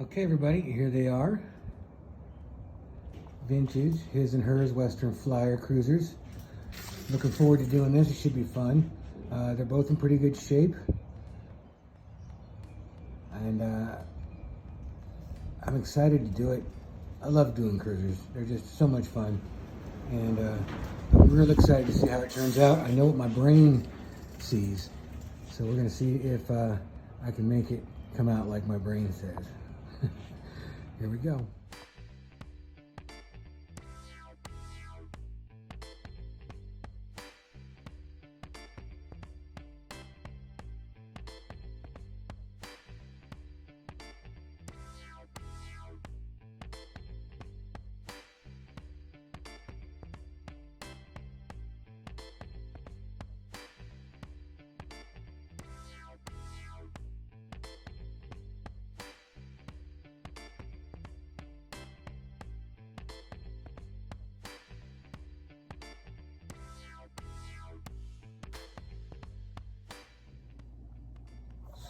Okay, everybody, here they are. Vintage, his and hers Western Flyer cruisers. Looking forward to doing this. It should be fun. They're both in pretty good shape. And I'm excited to do it. I love doing cruisers. They're just so much fun. And I'm real excited to see how it turns out. I know what my brain sees. So we're gonna see if I can make it come out like my brain says. Here we go.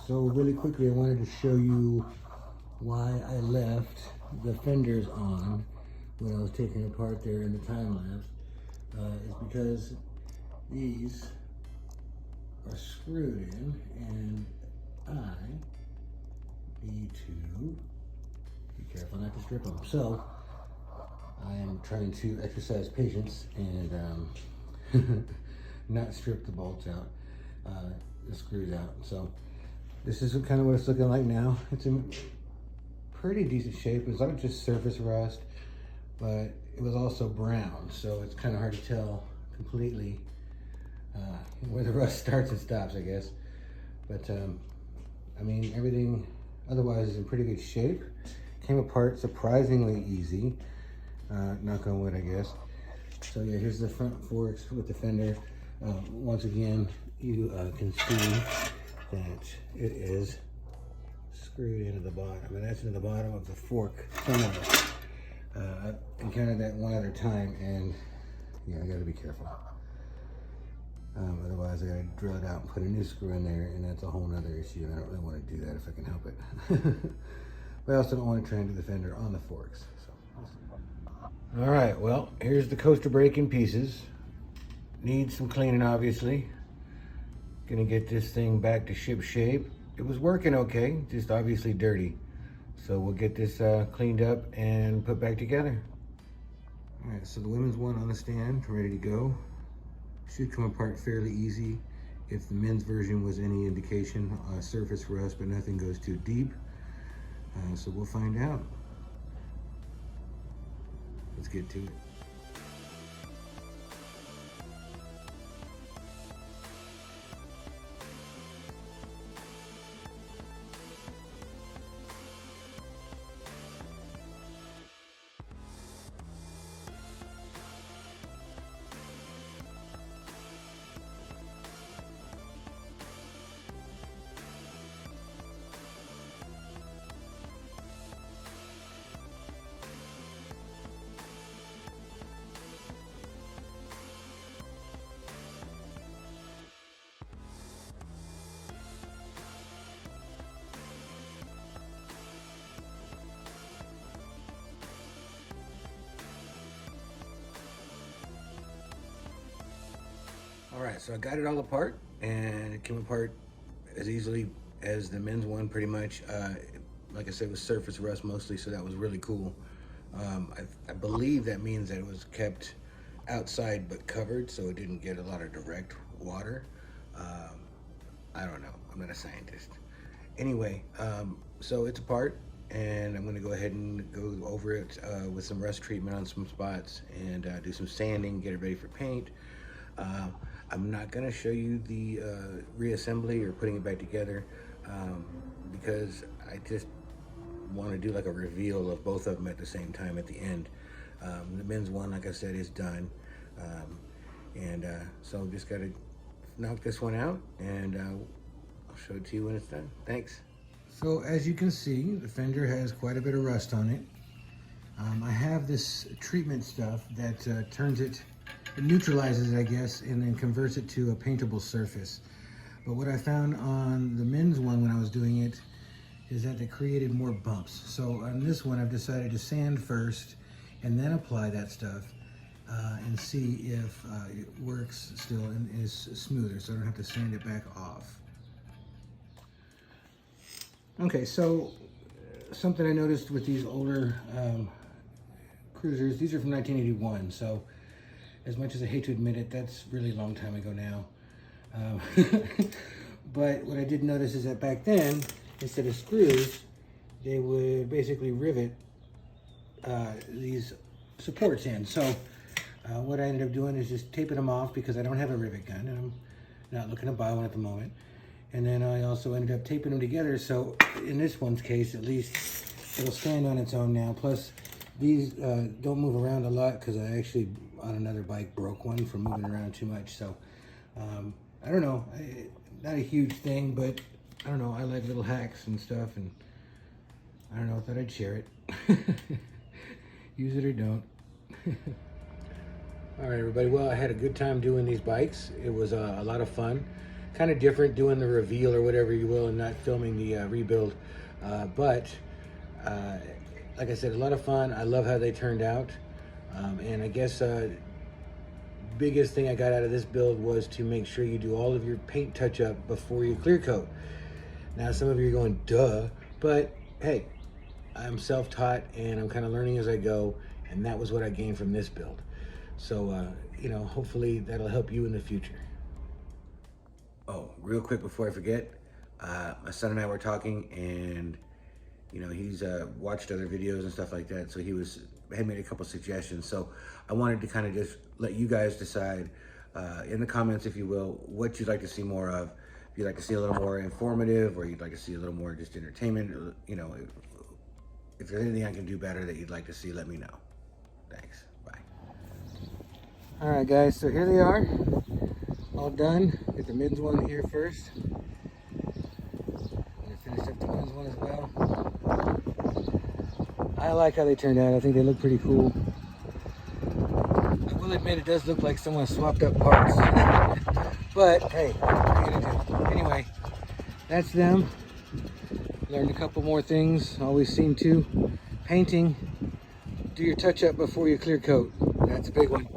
So really quickly, I wanted to show you why I left the fenders on when I was taking it apart there in the time lapse. Is because these are screwed in, and I need to be careful not to strip them. So I am trying to exercise patience and not strip the bolts out, the screws out. So this is kind of what it's looking like now. It's in pretty decent shape. It was like just surface rust, but it was also brown, so it's kind of hard to tell completely where the rust starts and stops, I guess. But I mean, everything otherwise is in pretty good shape. Came apart surprisingly easy. Knock on wood, I guess. So yeah, here's the front forks with the fender. Once again, you can see that it is screwed into the bottom, and that's in the bottom of the fork somewhere. I encountered that one other time, and yeah, I gotta be careful. Otherwise I gotta drill it out and put a new screw in there, and that's a whole nother issue, and I don't really want to do that if I can help it. But I also don't want to try and do the fender on the forks. So. All right, well, here's the coaster brake in pieces. Needs some cleaning, obviously. Gonna get this thing back to ship shape. It was working okay, just obviously dirty. So we'll get this cleaned up and put back together. All right, so the women's one on the stand, ready to go. Should come apart fairly easy. If the men's version was any indication, surface rust, but nothing goes too deep. So we'll find out. Let's get to it. All right, so I got it all apart, and it came apart as easily as the men's one, pretty much. Like I said, it was surface rust mostly, so that was really cool. I believe that means that it was kept outside but covered, so it didn't get a lot of direct water. I don't know, I'm not a scientist. Anyway, so it's apart, and I'm gonna go ahead and go over it with some rust treatment on some spots, and do some sanding, get it ready for paint. I'm not gonna show you the reassembly or putting it back together because I just want to do like a reveal of both of them at the same time at the end. The men's one, like I said, is done, so just gotta knock this one out, and I'll show it to you when it's done. Thanks. So as you can see, the fender has quite a bit of rust on it. I have this treatment stuff that turns it, neutralizes it, I guess, and then converts it to a paintable surface. But what I found on the men's one when I was doing it is that they created more bumps. So on this one, I've decided to sand first and then apply that stuff and see if it works still and is smoother, so I don't have to sand it back off. Okay, so something I noticed with these older cruisers, these are from 1981, so as much as I hate to admit it, that's really a long time ago now. But what I did notice is that back then, instead of screws, they would basically rivet these supports in. So what I ended up doing is just taping them off because I don't have a rivet gun and I'm not looking to buy one at the moment. And then I also ended up taping them together, so in this one's case, at least it'll stand on its own now. Plus, these don't move around a lot because I actually, on another bike, broke one from moving around too much. So, I don't know, not a huge thing, but I don't know, I like little hacks and stuff, and I don't know, I thought I'd share it. Use it or don't. All right, everybody, well, I had a good time doing these bikes. It was a lot of fun. Kind of different doing the reveal or whatever you will and not filming the rebuild. But like I said, a lot of fun. I love how they turned out. And I guess biggest thing I got out of this build was to make sure you do all of your paint touch-up before you clear coat. Now, some of you are going, duh, but hey, I'm self-taught and I'm kind of learning as I go, and that was what I gained from this build. So, you know, hopefully that'll help you in the future. Oh, real quick before I forget, my son and I were talking, and you know, he's watched other videos and stuff like that, so he had made a couple suggestions. So I wanted to kind of just let you guys decide in the comments, if you will, what you'd like to see more of. If you'd like to see a little more informative, or you'd like to see a little more just entertainment, you know, if there's anything I can do better that you'd like to see, let me know. Thanks. Bye. All right, guys, so here they are. All done. Get the men's one here first. I'm gonna finish up the men's one as well. I like how they turned out. I think they look pretty cool. I will admit it does look like someone swapped up parts. But hey, what are you gonna do? Anyway, that's them. Learned a couple more things. Always seem to. Painting. Do your touch up before you clear coat. That's a big one.